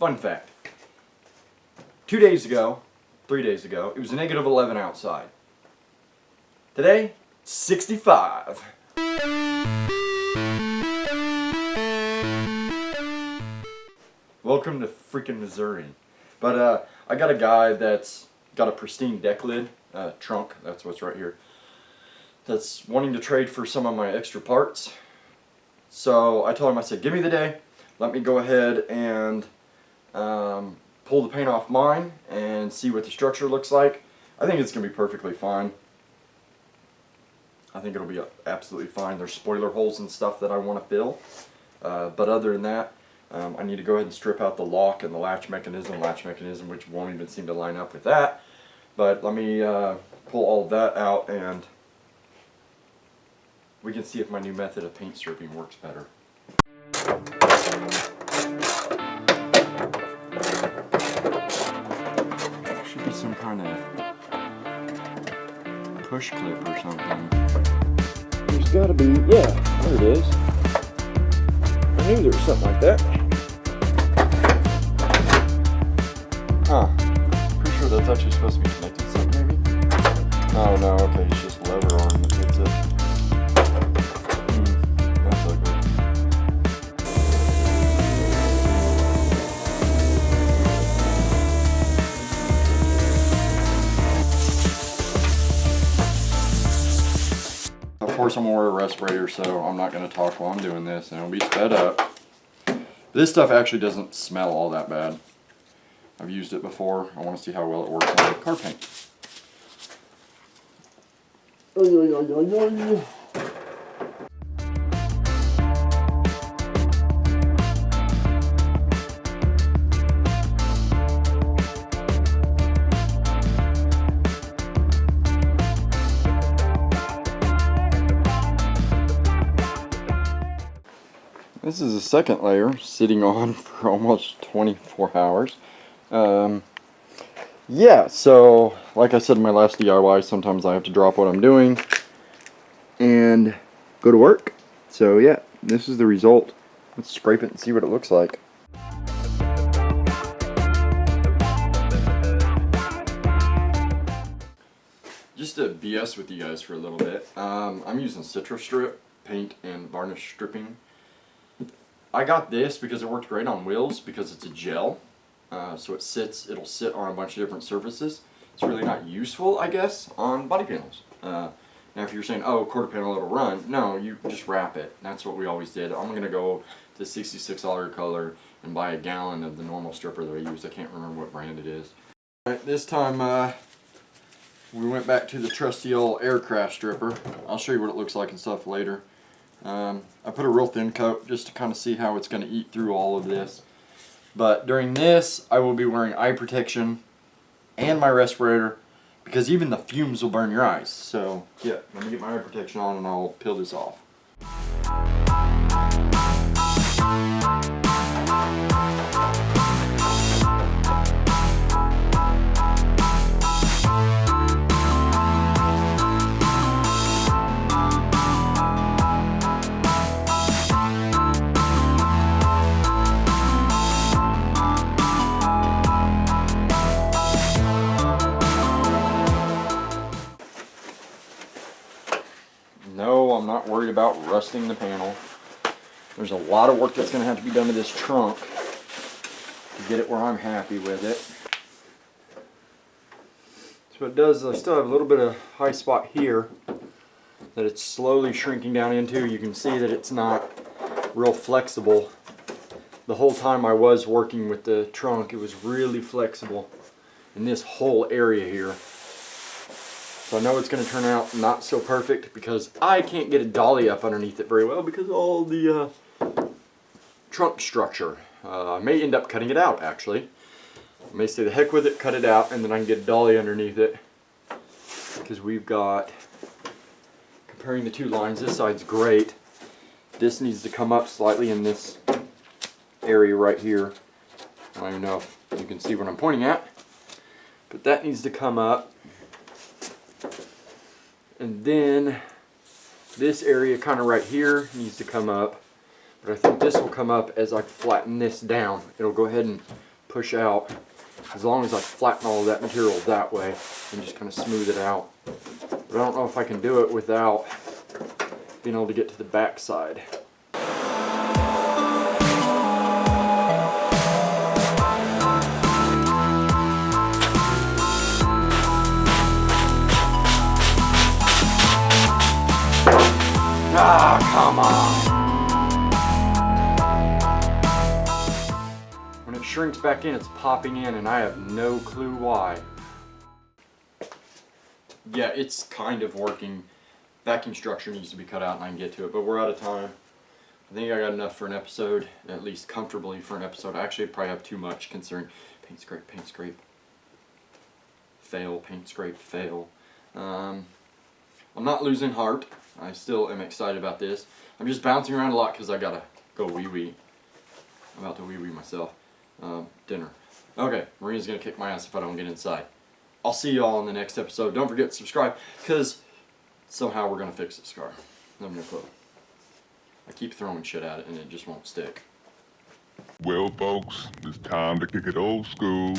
fun fact. 2 days ago, 3 days ago, it was negative 11 outside. Today, 65. Welcome to freaking Missouri. But I got a guy that's got a pristine deck lid, trunk, that's what's right here, that's wanting to trade for some of my extra parts. So I told him, I said, give me the day, let me go ahead and pull the paint off mine and see what the structure looks like. I think it's going to be perfectly fine. I think it'll be absolutely fine. There's spoiler holes and stuff that I want to fill. But other than that, I need to go ahead and strip out the lock and the latch mechanism, which won't even seem to line up with that. But let me pull all of that out and we can see if my new method of paint stripping works better. Should be some kind of push clip or something. There's gotta be, yeah, there it is. I knew there was something like that. Huh. Pretty sure that's actually supposed to be connected to something, maybe? Oh no, okay, it's just a lever arm that fits it. That's ugly. Of course I'm gonna wear a respirator, so I'm not gonna talk while I'm doing this, and it'll be sped up. This stuff actually doesn't smell all that bad. I've used it before. I want to see how well it works on car paint. This is the second layer sitting on for almost 24 hours. Yeah, so like I said in my last DIY, sometimes I have to drop what I'm doing and go to work. So yeah, this is the result. Let's scrape it and see what it looks like. Just to BS with you guys for a little bit, I'm using Citrus Strip paint and varnish stripping. I got this because it worked great on wheels because it's a gel. So it'll sit on a bunch of different surfaces. It's really not useful, I guess, on body panels. Now if you're saying, oh, quarter panel it'll run, no, you just wrap it. That's what we always did. I'm going to go to $66 color and buy a gallon of the normal stripper that I use. I can't remember what brand it is. Alright, this time we went back to the trusty old aircraft stripper. I'll show you what it looks like and stuff later. I put a real thin coat just to kind of see how it's going to eat through all of this. But during this, I will be wearing eye protection and my respirator because even the fumes will burn your eyes. So, yeah, let me get my eye protection on and I'll peel this off. No, I'm not worried about rusting the panel. There's a lot of work that's going to have to be done to this trunk to get it where I'm happy with it. So it does, I still have a little bit of high spot here that it's slowly shrinking down into. You can see that it's not real flexible. The whole time I was working with the trunk, it was really flexible in this whole area here. So I know it's going to turn out not so perfect because I can't get a dolly up underneath it very well because of all the trunk structure. I may end up cutting it out actually. I may say the heck with it, cut it out, and then I can get a dolly underneath it. Because we've got, comparing the two lines, this side's great. This needs to come up slightly in this area right here. I don't even know if you can see what I'm pointing at. But that needs to come up. And then this area kind of right here needs to come up. But I think this will come up as I flatten this down. It'll go ahead and push out. As long as I flatten all of that material that way and just kind of smooth it out. But I don't know if I can do it without being able to get to the back side. Ah, come on! When it shrinks back in, it's popping in, and I have no clue why. Yeah, it's kind of working. Backing structure needs to be cut out and I can get to it, but we're out of time. I think I got enough for an episode, at least comfortably for an episode. I actually probably have too much considering paint scrape, fail, paint scrape, fail. I'm not losing heart. I still am excited about this. I'm just bouncing around a lot because I gotta go wee-wee. I'm about to wee-wee myself. Dinner. Okay, Marina's gonna kick my ass if I don't get inside. I'll see y'all in the next episode. Don't forget to subscribe because somehow we're gonna fix this car. I have no clue. I keep throwing shit at it and it just won't stick. Well, folks, it's time to kick it old school.